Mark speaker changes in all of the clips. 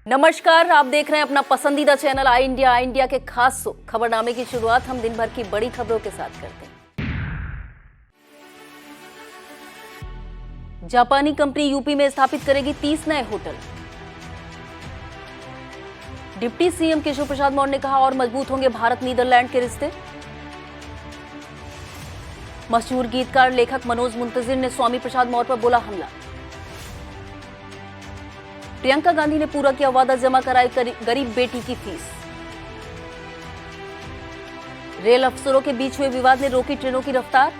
Speaker 1: नमस्कार, आप देख रहे हैं अपना पसंदीदा चैनल आई इंडिया के खास खबरनामे की शुरुआत हम दिन भर की बड़ी खबरों के साथ करते हैं। जापानी कंपनी यूपी में स्थापित करेगी 30 नए hotel. Deputy CM Keshav Prasad Maurya ने कहा और मजबूत होंगे भारत नीदरलैंड के रिश्ते। मशहूर गीतकार लेखक मनोज मुंतजिर ने स्वामी प्रसाद मौर्य पर बोला हमला। प्रियंका गांधी ने पूरा किया वादा, जमा कराई गरीब बेटी की फीस। रेल अफसरों के बीच हुए विवाद ने रोकी ट्रेनों की रफ्तार।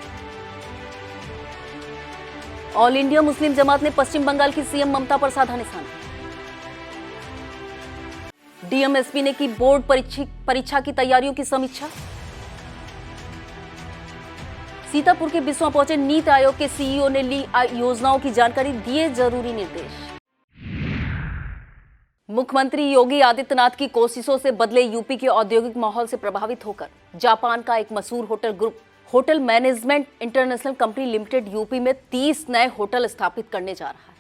Speaker 1: ऑल इंडिया मुस्लिम जमात ने पश्चिम बंगाल की सीएम ममता पर साधा निशाना। डीएमएसपी ने की बोर्ड परीक्षा की तैयारियों की समीक्षा। सीतापुर के बिस्वा पहुंचे नीति आयोग के सीईओ ने ली योजनाओं की जानकारी, दिए जरूरी निर्देश। मुख्यमंत्री योगी आदित्यनाथ की कोशिशों से बदले यूपी के औद्योगिक माहौल से प्रभावित होकर जापान का एक मशहूर hotel group hotel management international company limited UP में 30 नए होटल स्थापित करने जा रहा है।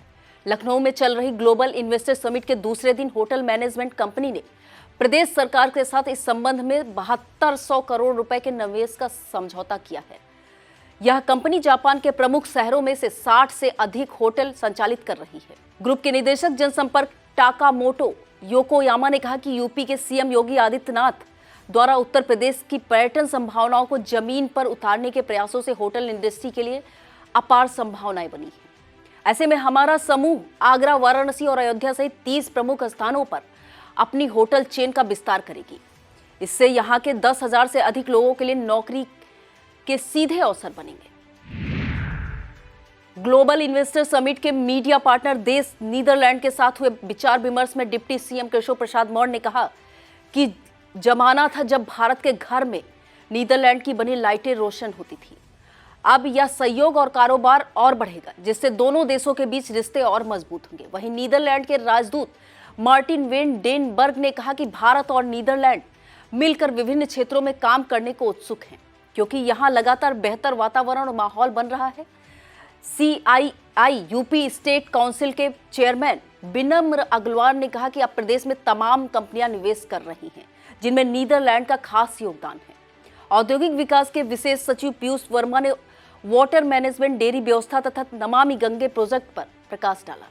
Speaker 1: लखनऊ में चल रही ग्लोबल इन्वेस्टर समिट के दूसरे दिन होटल मैनेजमेंट कंपनी ने प्रदेश सरकार के साथ इस संबंध में 7200 करोड़ रुपए के निवेश का समझौता किया है। यह कंपनी जापान के प्रमुख शहरों में से 60 से अधिक होटल संचालित कर रही है। ग्रुप के निदेशक जनसंपर्क टाकामोटो योकोयामा ने कहा कि यूपी के सीएम योगी आदित्यनाथ द्वारा उत्तर प्रदेश की पर्यटन संभावनाओं को जमीन पर उतारने के प्रयासों से होटल इंडस्ट्री के लिए अपार संभावनाएं बनी है। ऐसे में हमारा समूह आगरा, वाराणसी और अयोध्या सहित 30 प्रमुख स्थानों पर अपनी होटल चेन का विस्तार करेगी। इससे यहाँ के 10,000 से अधिक लोगों के लिए नौकरी के सीधे अवसर बनेंगे। ग्लोबल इन्वेस्टर समिट के मीडिया पार्टनर देश नीदरलैंड के साथ हुए विचार विमर्श में डिप्टी सीएम केशव प्रसाद मौर्य ने कहा कि जमाना था जब भारत के घर में नीदरलैंड की बनी लाइटें रोशन होती थी। अब यह सहयोग और कारोबार और बढ़ेगा, जिससे दोनों देशों के बीच रिश्ते और मजबूत होंगे। वहीं नीदरलैंड के राजदूत मार्टिन वेन डेनबर्ग ने कहा कि भारत और नीदरलैंड मिलकर विभिन्न क्षेत्रों में काम करने को उत्सुक हैं, क्योंकि यहाँ लगातार बेहतर वातावरण और माहौल बन रहा है। सीआईआई यूपी स्टेट काउंसिल के चेयरमैन विनम्र अग्रवाल ने कहा कि अब प्रदेश में तमाम कंपनियां निवेश कर रही हैं, जिनमें नीदरलैंड का खास योगदान है। औद्योगिक विकास के विशेष सचिव पीयूष वर्मा ने वाटर मैनेजमेंट, डेयरी व्यवस्था तथा नमामि गंगे प्रोजेक्ट पर प्रकाश डाला।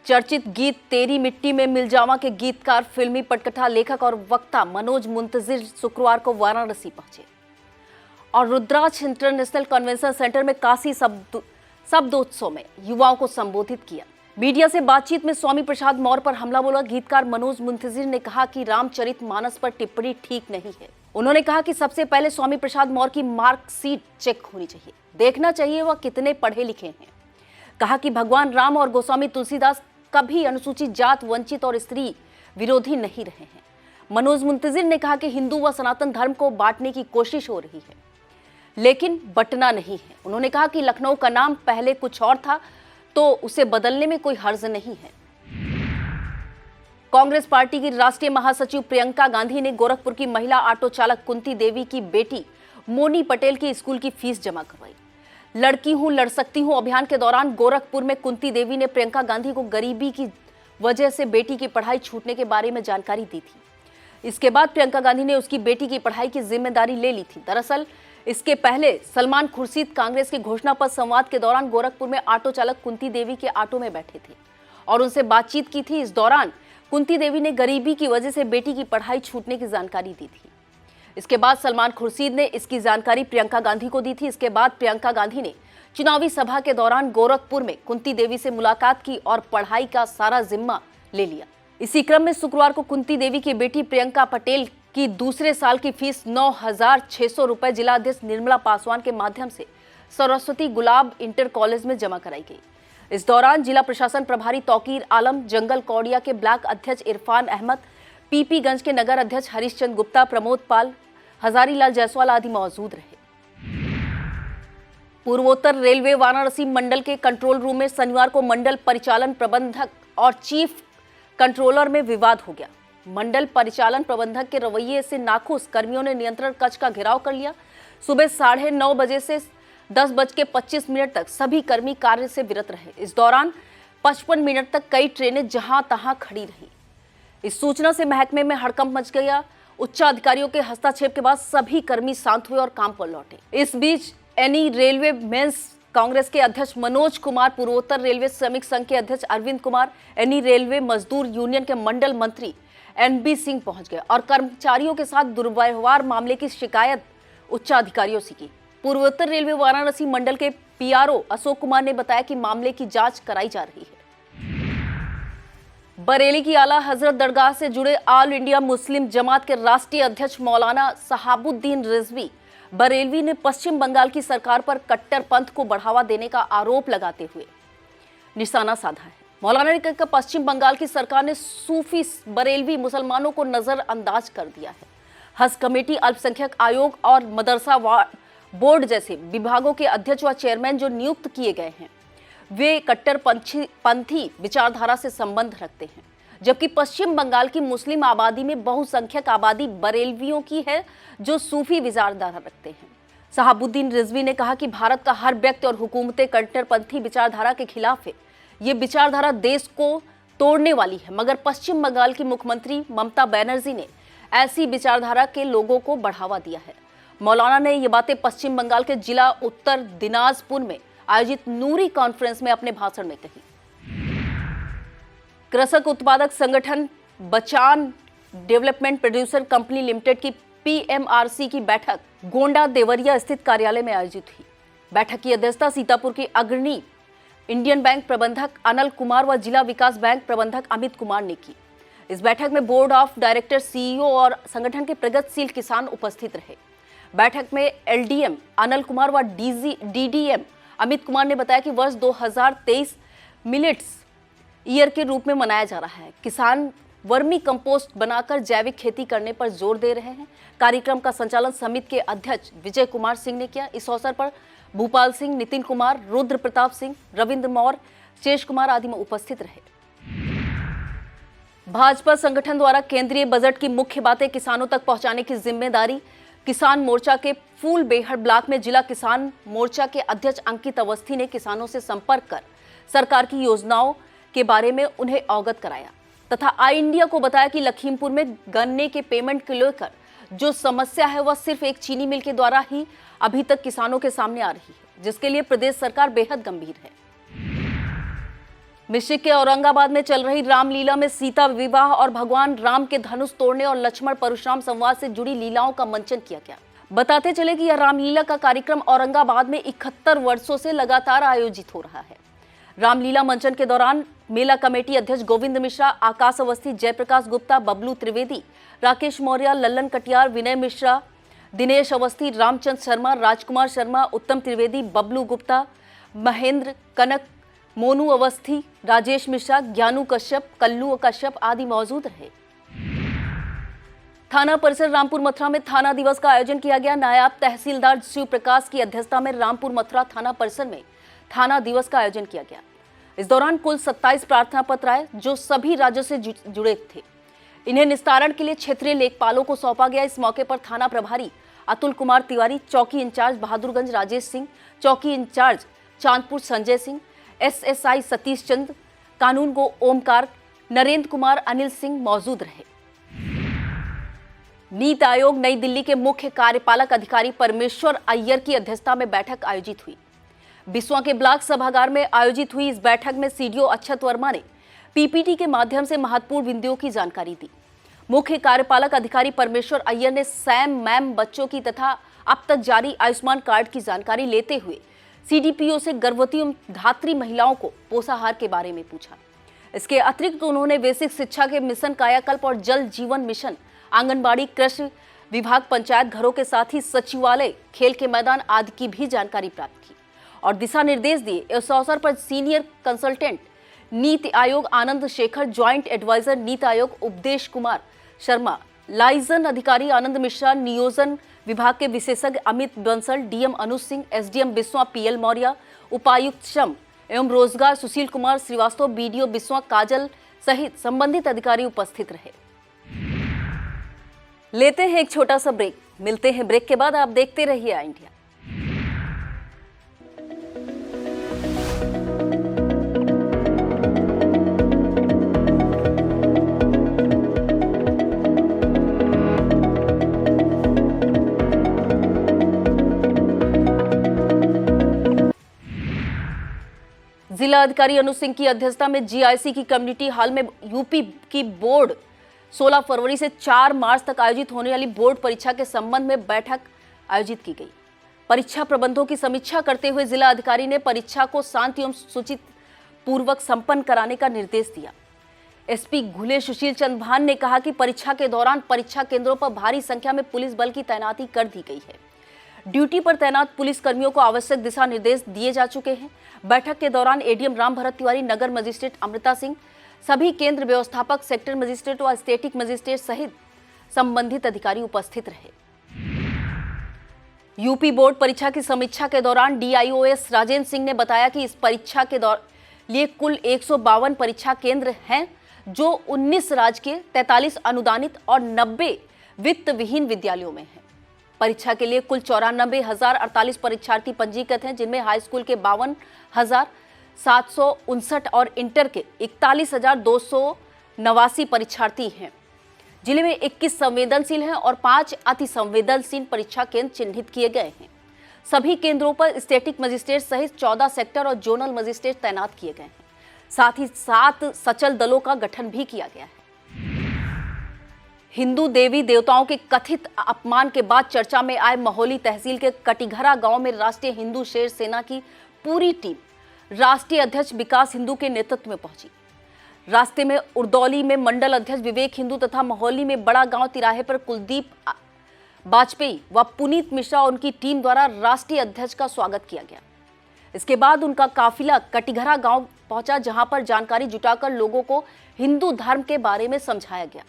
Speaker 1: चर्चित गीत तेरी मिट्टी में मिल जावा के गीतकार, फिल्मी पटकथा लेखक और वक्ता मनोज मुंतजिर शुक्रवार को वाराणसी पहुंचे और रुद्राक्ष इंटरनेशनल कन्वेंशन सेंटर में काशी शब्दोत्सव में युवाओं को संबोधित किया। मीडिया से बातचीत में स्वामी प्रसाद मौर्य पर हमला बोला गीतकार मनोज मुंतजिर ने कहा कि रामचरितमानस पर टिप्पणी ठीक नहीं है। उन्होंने कहा कि सबसे पहले स्वामी प्रसाद मौर्य की मार्कशीट चेक होनी चाहिए, देखना चाहिए वह कितने पढ़े लिखे हैं। कहा कि भगवान राम और गोस्वामी तुलसीदास कभी अनुसूचित जात, वंचित और स्त्री विरोधी नहीं रहे हैं। मनोज मुंतजिर ने कहा कि हिंदू व सनातन धर्म को बांटने की कोशिश हो रही है, लेकिन बंटना नहीं है। उन्होंने कहा कि लखनऊ का नाम पहले कुछ और था, तो उसे बदलने में कोई हर्ज नहीं है। कांग्रेस पार्टी की राष्ट्रीय महासचिव प्रियंका गांधी ने गोरखपुर की महिला ऑटो चालक कुंती देवी की बेटी मोनी पटेल की स्कूल की फीस जमा करवाई। लड़की हूं लड़ सकती हूं अभियान के दौरान गोरखपुर में कुंती देवी ने प्रियंका गांधी को गरीबी की वजह से बेटी की पढ़ाई छूटने के बारे में जानकारी दी थी। इसके बाद प्रियंका गांधी ने उसकी बेटी की पढ़ाई की जिम्मेदारी ले ली थी। दरअसल इसके पहले सलमान खुर्शीद कांग्रेस के घोषणा पत्र संवाद के दौरान गोरखपुर में ऑटो चालक कुंती देवी के ऑटो में बैठे थे और उनसे बातचीत की थी। इस दौरान कुंती देवी ने गरीबी की वजह से बेटी की पढ़ाई छूटने की जानकारी दी थी। इसके बाद सलमान खुर्शीद ने इसकी जानकारी प्रियंका गांधी को दी थी। इसके बाद प्रियंका गांधी ने चुनावी सभा के दौरान गोरखपुर में कुंती देवी से मुलाकात की और पढ़ाई का सारा जिम्मा ले लिया। इसी क्रम में शुक्रवार को कुंती देवी की बेटी प्रियंका पटेल की दूसरे साल की फीस 9,600 रुपए जिला अध्यक्ष निर्मला पासवान के माध्यम से सरस्वती गुलाब इंटर कॉलेज में जमा कराई गई। इस दौरान जिला प्रशासन प्रभारी तौकीर आलम, जंगल कौड़िया के ब्लॉक अध्यक्ष इरफान अहमद, पीपीगंज के नगर अध्यक्ष हरीशचंद्र गुप्ता, प्रमोद पाल, हजारीलाल जायसवाल आदि मौजूद रहे। पूर्वोत्तर रेलवे वाराणसी मंडल के कंट्रोल रूम में शनिवार को मंडल परिचालन प्रबंधक और चीफ कंट्रोलर में विवाद हो गया। मंडल परिचालन प्रबंधक के रवैये से नाखुश कर्मियों ने नियंत्रण कक्ष का घेराव कर लिया। सुबह 9:30 बजे से 10:25 तक सभी कर्मी कार्य से विरत रहे। इस दौरान 55 मिनट तक कई ट्रेनें जहां तहां खड़ी रही। इस सूचना से महकमे में हड़कंप मच गया। उच्च अधिकारियों के हस्तक्षेप के बाद सभी कर्मी शांत हुए और काम पर लौटे। इस बीच एनी रेलवे मेंस कांग्रेस के अध्यक्ष मनोज कुमार, पूर्वोत्तर रेलवे श्रमिक संघ के अध्यक्ष अरविंद कुमार, एनी रेलवे मजदूर यूनियन के मंडल मंत्री एनबी सिंह पहुंच गए और कर्मचारियों के साथ दुर्व्यवहार मामले की शिकायत उच्च अधिकारियों से की। पूर्वोत्तर रेलवे वाराणसी मंडल के पीआरओ अशोक कुमार ने बताया कि मामले की जांच कराई जा रही है। बरेली की आला हजरत दरगाह से जुड़े ऑल इंडिया मुस्लिम जमात के राष्ट्रीय अध्यक्ष मौलाना सहाबुद्दीन रिजवी बरेलवी ने पश्चिम बंगाल की सरकार पर कट्टरपंथ को बढ़ावा देने का आरोप लगाते हुए निशाना साधा है। मौलाना ने कहा पश्चिम बंगाल की सरकार ने सूफी बरेलवी मुसलमानों को नजरअंदाज कर दिया है। हज कमेटी, अल्पसंख्यक आयोग और मदरसा बोर्ड जैसे विभागों के अध्यक्ष व चेयरमैन जो नियुक्त किए गए हैं वे कट्टरपंथी विचारधारा से संबंध रखते हैं, जबकि पश्चिम बंगाल की मुस्लिम आबादी में बहुसंख्यक आबादी बरेलवियों की है जो सूफी विचारधारा रखते हैं। सहाबुद्दीन रिजवी ने कहा कि भारत का हर व्यक्ति और हुकूमतें कट्टरपंथी विचारधारा के खिलाफ है। ये विचारधारा देश को तोड़ने वाली है, मगर पश्चिम बंगाल की मुख्यमंत्री ममता बनर्जी ने ऐसी विचारधारा के लोगों को बढ़ावा दिया है। मौलाना ने ये बातें पश्चिम बंगाल के जिला उत्तर दिनाजपुर में आयोजित नूरी कॉन्फ्रेंस में अपने भाषण में कही। कृषक उत्पादक संगठन बचान डेवलपमेंट प्रोड्यूसर कंपनी लिमिटेड की पीएमआरसी की बैठक गोंडा देवरिया स्थित कार्यालय में आयोजित हुई। बैठक की अध्यक्षता सीतापुर के अग्रणी इंडियन बैंक प्रबंधक अनिल कुमार व जिला विकास बैंक प्रबंधक अमित कुमार ने की। इस बैठक में बोर्ड ऑफ डायरेक्टर, सीईओ और संगठन के प्रगतिशील किसान उपस्थित रहे। बैठक में एलडीएम अनिल कुमार व डीडीएम अमित कुमार ने बताया कि वर्ष 2023 मिलेट्स ईयर के रूप में मनाया जा रहा है। किसान वर्मी कंपोस्ट बनाकर जैविक खेती करने पर जोर दे रहे हैं। कार्यक्रम का संचालन समिति के अध्यक्ष विजय कुमार सिंह ने किया। इस अवसर पर भूपाल सिंह, नितिन कुमार, रुद्र प्रताप सिंह, रविंद्र मौर्य, शेष कुमार आदि में उपस्थित रहे। भाजपा संगठन द्वारा केंद्रीय बजट की मुख्य बातें किसानों तक पहुंचाने की जिम्मेदारी किसान मोर्चा के फूलबेहड़ ब्लॉक में जिला किसान मोर्चा के अध्यक्ष अंकित अवस्थी ने किसानों से संपर्क कर सरकार की योजनाओं के बारे में उन्हें अवगत कराया तथा आई इंडिया को बताया कि लखीमपुर में गन्ने के पेमेंट को लेकर जो समस्या है वह सिर्फ एक चीनी मिल के द्वारा ही अभी तक किसानों के सामने आ रही है, जिसके लिए प्रदेश सरकार बेहद गंभीर है। मिश्रिक के औरंगाबाद में चल रही रामलीला में सीता विवाह और भगवान राम के धनुष तोड़ने और लक्ष्मण परशुराम संवाद से जुड़ी लीलाओं का मंचन किया गया। बताते चले कि यह रामलीला का कार्यक्रम औरंगाबाद में 71 वर्षों से लगातार आयोजित हो रहा है। रामलीला मंचन के दौरान मेला कमेटी अध्यक्ष गोविंद मिश्रा, आकाश अवस्थी, जयप्रकाश गुप्ता, बबलू त्रिवेदी, राकेश मौर्य, लल्लन कटियार, विनय मिश्रा, दिनेश अवस्थी, रामचंद्र शर्मा, राजकुमार शर्मा, उत्तम त्रिवेदी, बबलू गुप्ता, महेंद्र कनक, मोनू अवस्थी, राजेश मिश्रा, ज्ञानू कश्यप, कल्लू कश्यप आदि मौजूद रहे। थाना परिसर रामपुर मथुरा में थाना दिवस का आयोजन किया गया। नायब तहसीलदार शिव प्रकाश की अध्यक्षता में रामपुर मथुरा थाना परिसर में थाना दिवस का आयोजन किया गया। इस दौरान कुल 27 प्रार्थना पत्र आए जो सभी राज्यों से जुड़े थे। इन्हें निस्तारण के लिए क्षेत्रीय लेखपालों को सौंपा गया। इस मौके पर थाना प्रभारी अतुल कुमार तिवारी, चौकी इंचार्ज बहादुरगंज राजेश सिंह, चौकी इंचार्ज चांदपुर संजय सिंह, एसएसआई सतीश चंद्र, कानून गो ओमकार, नरेंद्र कुमार, अनिल सिंह मौजूद रहे। नीति आयोग नई दिल्ली के मुख्य कार्यपालक अधिकारी परमेश्वर अय्यर की अध्यक्षता में बैठक आयोजित हुई। बिस्वा के ब्लॉक सभागार में आयोजित हुई इस बैठक में सीडीओ अक्षत वर्मा ने पीपीटी के माध्यम से महत्वपूर्ण बिंदुओं की जानकारी दी। मुख्य कार्यपालक अधिकारी परमेश्वर अय्यर ने सैम मैम बच्चों की तथा अब तक जारी आयुष्मान कार्ड की जानकारी लेते हुए सीडीपीओ से गर्भवती धात्री महिलाओं को पोषाहार के बारे में पूछा। इसके अतिरिक्त उन्होंने बेसिक शिक्षा के मिशन कायाकल्प और जल जीवन मिशन, आंगनबाड़ी, कृषि विभाग, पंचायत घरों के साथ ही सचिवालय, खेल के मैदान आदि की भी जानकारी प्राप्त की और दिशा निर्देश दिए। इस अवसर पर सीनियर कंसल्टेंट नीति आयोग आनंद शेखर, ज्वाइंट एडवाइजर नीति आयोग उपदेश कुमार शर्मा, लाइजन अधिकारी आनंद मिश्रा, नियोजन विभाग के विशेषज्ञ अमित बंसल, डीएम अनुज सिंह, एसडीएम बिस्वा पीएल मौर्य, उपायुक्त श्रम एवं रोजगार सुशील कुमार श्रीवास्तव, बीडीओ बिस्वा काजल सहित संबंधित अधिकारी उपस्थित रहे। लेते हैं एक छोटा सा ब्रेक, मिलते हैं ब्रेक के बाद। आप देखते रहिए आई इंडिया। जिला अधिकारी अनुज सिंह की अध्यक्षता में जीआईसी की कम्युनिटी हॉल में यूपी की बोर्ड 16 फरवरी से 4 मार्च तक आयोजित होने वाली बोर्ड परीक्षा के संबंध में बैठक आयोजित की गई। परीक्षा प्रबंधों की समीक्षा करते हुए जिला अधिकारी ने परीक्षा को शांति एवं सूचित पूर्वक संपन्न कराने का निर्देश दिया। एसपी घुले सुशील चंद्र भान ने कहा कि परीक्षा के दौरान परीक्षा केंद्रों पर भारी संख्या में पुलिस बल की तैनाती कर दी गई है। ड्यूटी पर तैनात पुलिस कर्मियों को आवश्यक दिशा निर्देश दिए जा चुके हैं। बैठक के दौरान एडीएम राम भरत तिवारी, नगर मजिस्ट्रेट अमृता सिंह, सभी केंद्र व्यवस्थापक, सेक्टर मजिस्ट्रेट व स्टेटिक मजिस्ट्रेट सहित संबंधित अधिकारी उपस्थित रहे। यूपी बोर्ड परीक्षा की समीक्षा के दौरान डीआईओएस राजेंद्र सिंह ने बताया कि इस परीक्षा के लिए कुल 152 परीक्षा केंद्र हैं, जो 19 राजकीय, 43 अनुदानित और 90 वित्त विहीन विद्यालयों में हैं। परीक्षा के लिए कुल 94,048 परीक्षार्थी पंजीकृत हैं, जिनमें हाई स्कूल के 52,759 और इंटर के 41,289 परीक्षार्थी हैं। जिले में 21 संवेदनशील हैं और 5 अति संवेदनशील परीक्षा केंद्र चिन्हित किए गए हैं। सभी केंद्रों पर स्टेटिक मजिस्ट्रेट सहित 14 सेक्टर और जोनल मजिस्ट्रेट तैनात किए गए हैं। साथ ही 7 सचल दलों का गठन भी किया गया है। हिंदू देवी देवताओं के कथित अपमान के बाद चर्चा में आए महोली तहसील के कटिघरा गांव में राष्ट्रीय हिंदू शेर सेना की पूरी टीम राष्ट्रीय अध्यक्ष विकास हिंदू के नेतृत्व में पहुंची। रास्ते में उर्दौली में मंडल अध्यक्ष विवेक हिंदू तथा महोली में बड़ा गांव तिराहे पर कुलदीप वाजपेयी व पुनीत मिश्रा और उनकी टीम द्वारा राष्ट्रीय अध्यक्ष का स्वागत किया गया। इसके बाद उनका काफिला कटिघरा गांव पहुंचा, जहां पर जानकारी जुटाकर लोगों को हिंदू धर्म के बारे में समझाया गया।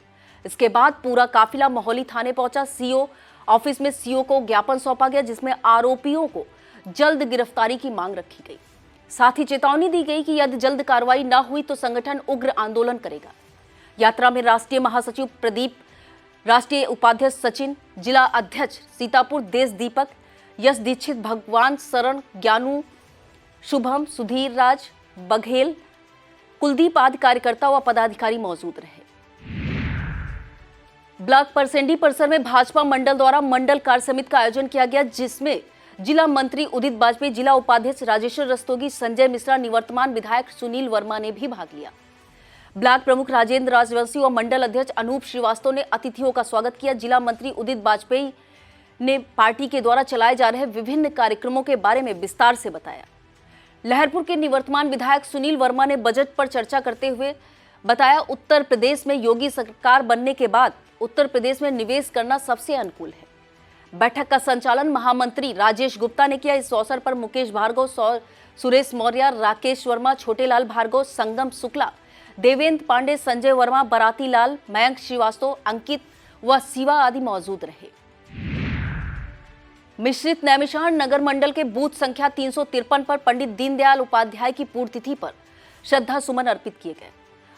Speaker 1: इसके बाद पूरा काफिला महोली थाने पहुंचा। सीओ ऑफिस में सीओ को ज्ञापन सौंपा गया, जिसमें आरोपियों को जल्द गिरफ्तारी की मांग रखी गई। साथ ही चेतावनी दी गई कि यदि जल्द कार्रवाई न हुई तो संगठन उग्र आंदोलन करेगा। यात्रा में राष्ट्रीय महासचिव प्रदीप, राष्ट्रीय उपाध्यक्ष सचिन, जिला अध्यक्ष सीतापुर देश दीपक, यश दीक्षित, भगवान शरण, ज्ञानू, शुभम, सुधीर राज बघेल, कुलदीप आदि कार्यकर्ता व पदाधिकारी मौजूद रहे। ब्लॉक परसेंडी परिसर में भाजपा मंडल द्वारा मंडल कार्य समिति का आयोजन किया गया, जिसमें जिला मंत्री उदित बाजपेयी, जिला उपाध्यक्ष राजेश्वर रस्तोगी, संजय मिश्रा, निवर्तमान विधायक सुनील वर्मा ने भी भाग लिया। ब्लॉक प्रमुख राजेंद्र राजवंशी व मंडल अध्यक्ष अनूप श्रीवास्तव ने अतिथियों का स्वागत किया। जिला मंत्री उदित बाजपेयी ने पार्टी के द्वारा चलाए जा रहे विभिन्न कार्यक्रमों के बारे में विस्तार से बताया। लहरपुर के निवर्तमान विधायक सुनील वर्मा ने बजट पर चर्चा करते हुए बताया, उत्तर प्रदेश में योगी सरकार बनने के बाद उत्तर प्रदेश में निवेश करना सबसे अनुकूल है। बैठक का संचालन महामंत्री राजेश गुप्ता ने किया। इस अवसर पर मुकेश भार्गव, सुरेश मौर्य, राकेश वर्मा, छोटेलाल भार्गव, संगम शुक्ला, देवेंद्र पांडे, संजय वर्मा, बराती लाल, मयंक श्रीवास्तव, अंकित व शिवा आदि मौजूद रहे। मिश्रित नैमिषारण्य नगर मंडल के बूथ संख्या 353 पर पंडित दीनदयाल उपाध्याय की पुण्यतिथि पर श्रद्धा सुमन अर्पित किए गए।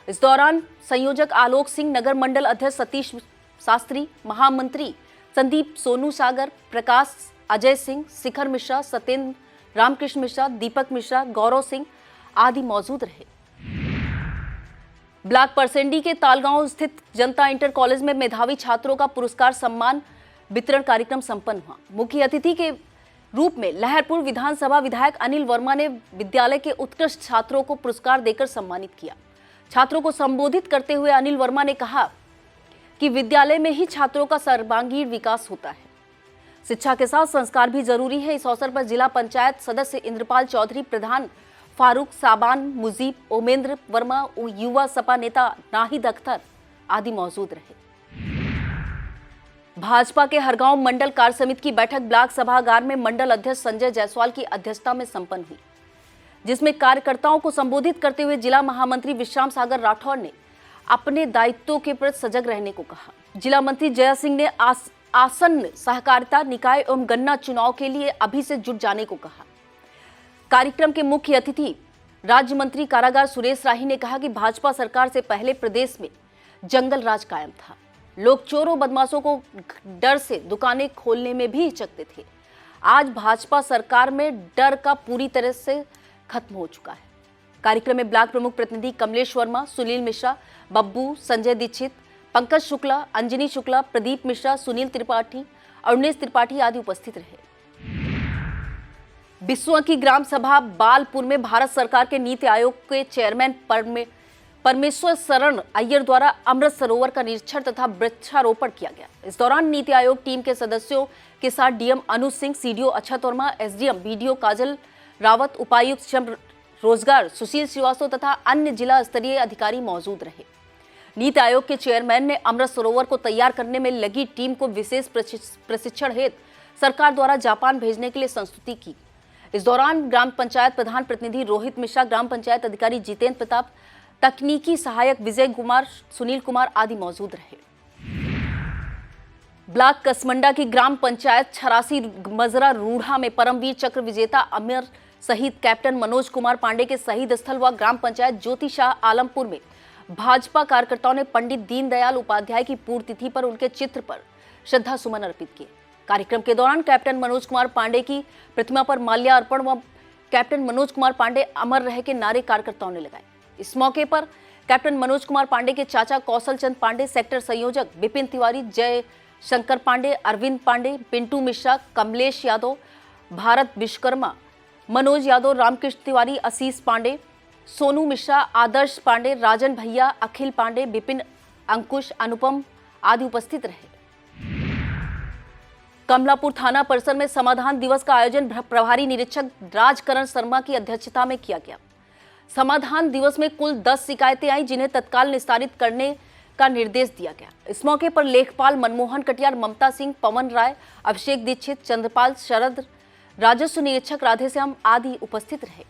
Speaker 1: इस दौरान संयोजक आलोक सिंह, नगर मंडल अध्यक्ष सतीश शास्त्री, महामंत्री संदीप सोनू सागर, प्रकाश अजय सिंह, शिखर मिश्रा, सत्येंद्र रामकृष्ण मिश्रा, दीपक मिश्रा, गौरव सिंह आदि मौजूद रहे। ब्लॉक परसेंडी के तालगांव स्थित जनता इंटर कॉलेज में मेधावी छात्रों का पुरस्कार सम्मान वितरण कार्यक्रम संपन्न हुआ। मुख्य अतिथि के रूप में लहरपुर विधानसभा विधायक अनिल वर्मा ने विद्यालय के उत्कृष्ट छात्रों को पुरस्कार देकर सम्मानित किया। छात्रों को संबोधित करते हुए अनिल वर्मा ने कहा कि विद्यालय में ही छात्रों का सर्वांगीण विकास होता है। शिक्षा के साथ संस्कार भी जरूरी है। इस अवसर पर जिला पंचायत सदस्य इंद्रपाल चौधरी, प्रधान फारूक, साबान, मुजीब, ओमेंद्र वर्मा, युवा सपा नेता नाहिद अख्तर आदि मौजूद रहे। भाजपा के हरगांव मंडल कार्य समिति की बैठक ब्लॉक सभागार में मंडल अध्यक्ष संजय जायसवाल की अध्यक्षता में संपन्न हुई, जिसमें कार्यकर्ताओं को संबोधित करते हुए जिला महामंत्री विश्राम सागर राठौर ने अपने दायित्वों के प्रति सजग रहने को कहा। जिला मंत्री जया सिंह ने आसन्न सहकारिता निकाय एवं गन्ना चुनाव के लिए अभी से जुट जाने को कहा। कार्यक्रम के मुख्य अतिथि राज्य मंत्री कारागार सुरेश राही ने कहा कि भाजपा सरकार से पहले प्रदेश में जंगल राज कायम था। लोग चोरों बदमाशों को डर से दुकानें खोलने में भी हिचकते थे। आज भाजपा सरकार में डर का पूरी तरह से खत्म हो चुका है। कार्यक्रम में ब्लॉक प्रमुख प्रतिनिधि कमलेश वर्मा, सुनील मिश्रा, बब्बू, संजय दीक्षित, पंकज शुक्ला, अंजनी शुक्ला, प्रदीप मिश्रा, सुनील त्रिपाठी, अरुणेश त्रिपाठी आदि उपस्थित रहे। बिस्वा की ग्राम सभा बालपुर में भारत सरकार के नीति आयोग के चेयरमैन परमेश्वर शरण अय्यर द्वारा अमृत सरोवर का निरीक्षण तथा वृक्षारोपण किया गया। इस दौरान नीति आयोग टीम के सदस्यों के साथ डीएम अनुज सिंह, सीडीओ अक्षत वर्मा, एसडीएम बीडीओ काजल रावत, उपायुक्त श्रम रोजगार सुशील श्रीवास्तव तथा अन्य जिला स्तरीय अधिकारी मौजूद रहे। नीति आयोग के चेयरमैन ने अमृत सरोवर को तैयार करने में लगी टीम को विशेष प्रशिक्षण हेतु सरकार द्वारा जापान भेजने के लिए संस्तुति की। इस दौरान ग्राम पंचायत प्रधान प्रतिनिधि रोहित मिश्रा, ग्राम पंचायत अधिकारी जितेंद्र प्रताप, तकनीकी सहायक विजय कुमार, सुनील कुमार आदि मौजूद रहे। ब्लॉक कसमंडा की ग्राम पंचायत 86 मजरा रूढ़ा में परमवीर चक्र विजेता अमर शहीद कैप्टन मनोज कुमार पांडे के शहीद स्थल व ग्राम पंचायत ज्योति शाह आलमपुर में भाजपा कार्यकर्ताओं ने पंडित दीनदयाल उपाध्याय की पूर्ण तिथि पर उनके चित्र पर श्रद्धा सुमन अर्पित किए। कार्यक्रम के दौरान कैप्टन मनोज कुमार पांडे की प्रतिमा पर माल्यार्पण व कैप्टन मनोज कुमार पांडे अमर रहे के नारे कार्यकर्ताओं ने लगाए। इस मौके पर कैप्टन मनोज कुमार पांडे के चाचा कौशल चंद पांडे, सेक्टर संयोजक विपिन तिवारी, जय शंकर पांडे, अरविंद पांडे, पिंटू मिश्रा, कमलेश यादव, भारत विश्वकर्मा, मनोज यादव, रामकृष्ण तिवारी, आशीष पांडे, सोनू मिश्रा, आदर्श पांडे, राजन भैया, अखिल पांडे, विपिन, अंकुश, अनुपम आदि उपस्थित रहे। कमलापुर थाना परिसर में समाधान दिवस का आयोजन प्रभारी निरीक्षक राजकरण शर्मा की अध्यक्षता में किया गया। समाधान दिवस में कुल 10 शिकायतें आई जिन्हें तत्काल निस्तारित करने का निर्देश दिया गया। इस मौके पर लेखपाल मनमोहन कटियार, ममता सिंह, पवन राय, अभिषेक दीक्षित, चंद्रपाल शरद, राजस्व निरीक्षक राधेश्याम आदि उपस्थित रहे।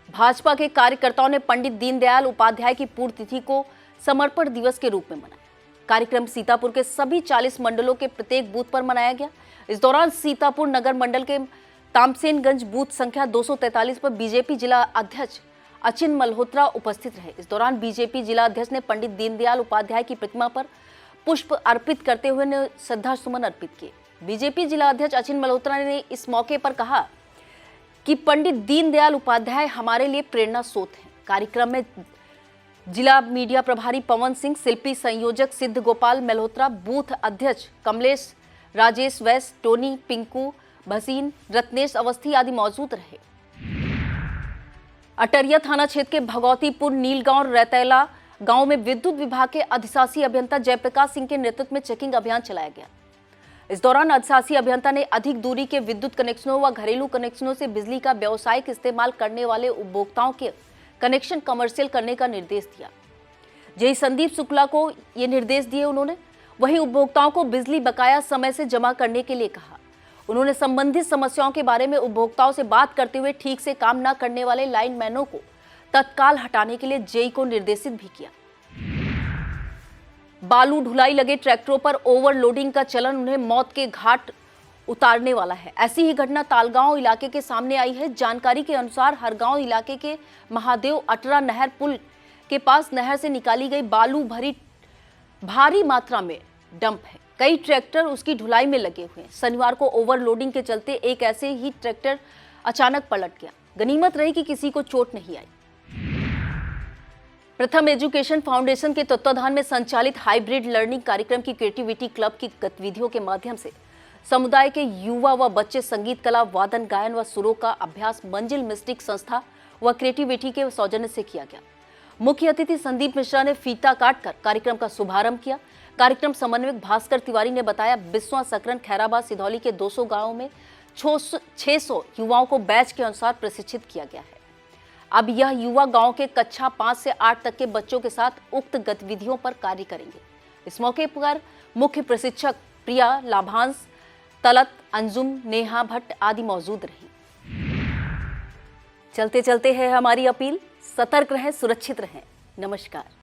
Speaker 1: भाजपा के कार्यकर्ताओं ने पंडित दीनदयाल उपाध्याय की पूर्ण तिथि को समर्पण दिवस के रूप में मनाया। कार्यक्रम सीतापुर के सभी 40 मंडलों के प्रत्येक बूथ पर मनाया गया। इस दौरान सीतापुर नगर मंडल के तामसेनगंज बूथ संख्या 243 पर बीजेपी जिला अध्यक्ष अचिन मल्होत्रा उपस्थित रहे। इस दौरान बीजेपी जिला अध्यक्ष ने पंडित दीनदयाल उपाध्याय की प्रतिमा पर पुष्प अर्पित करते हुए श्रद्धा सुमन अर्पित किए। बीजेपी जिला अध्यक्ष अचिन मल्होत्रा ने इस मौके पर कहा कि पंडित दीनदयाल उपाध्याय हमारे लिए प्रेरणा स्रोत हैं। कार्यक्रम में जिला मीडिया प्रभारी पवन सिंह, शिल्पी संयोजक सिद्ध गोपाल मल्होत्रा, बूथ अध्यक्ष कमलेश, राजेश वैस, टोनी, पिंकू भसीन, रत्नेश अवस्थी आदि मौजूद रहे। अटरिया थाना क्षेत्र के भगवतीपुर नीलगांव रैतैला गांव में विद्युत विभाग के अधिशासी अभियंता जयप्रकाश सिंह के नेतृत्व में चेकिंग अभियान चलाया गया। इस दौरान अधिशासी अभियंता ने अधिक दूरी के विद्युत कनेक्शनों व घरेलू कनेक्शनों से बिजली का व्यावसायिक इस्तेमाल करने वाले उपभोक्ताओं के कनेक्शन कमर्शियल करने का निर्देश दिया। जय संदीप शुक्ला को ये निर्देश दिए उन्होंने। वहीं उपभोक्ताओं को बिजली बकाया समय से जमा करने के लिए कहा। उन्होंने संबंधित समस्याओं के बारे में उपभोक्ताओं से बात करते हुए ठीक से काम न करने वाले लाइनमैनों को तत्काल हटाने के लिए जेई को निर्देशित भी किया। बालू ढुलाई लगे ट्रैक्टरों पर ओवरलोडिंग का चलन उन्हें मौत के घाट उतारने वाला है। ऐसी ही घटना तालगांव इलाके के सामने आई है। जानकारी के अनुसार हरगांव इलाके के महादेव अटरा नहर पुल के पास नहर से निकाली गई बालू भरी भारी मात्रा में डंप है। कई ट्रैक्टर उसकी ढुलाई में लगे हुए हैं। शनिवार को ओवरलोडिंग के चलते एक ऐसे ही ट्रैक्टर अचानक पलट गया। गनीमत रही कि किसी को चोट नहीं आई। प्रथम एजुकेशन फाउंडेशन के तत्वाधान में संचालित हाइब्रिड लर्निंग कार्यक्रम की क्रिएटिविटी क्लब की गतिविधियों के माध्यम से समुदाय के युवा व बच्चे संगीत कला, वादन, गायन व सुरों का अभ्यास मंजिल मिस्टिक संस्था व क्रिएटिविटी के सौजन्य से किया गया। मुख्य अतिथि संदीप मिश्रा ने फीता काटकर कार्यक्रम का शुभारंभ किया। कार्यक्रम समन्वयक भास्कर तिवारी ने बताया, बिस्वा, सकरन, खैराबाद, सिधौली के 200 गांवों में 600 युवाओं को बैच के अनुसार प्रशिक्षित किया गया है। अब यह युवा गांव के कक्षा 5 से 8 तक के बच्चों के साथ उक्त गतिविधियों पर कार्य करेंगे। इस मौके पर मुख्य प्रशिक्षक प्रिया, लाभांश, तलत, अंजुम, नेहा भट्ट आदि मौजूद रही। चलते चलते है हमारी अपील, सतर्क रहें, सुरक्षित रहें। नमस्कार।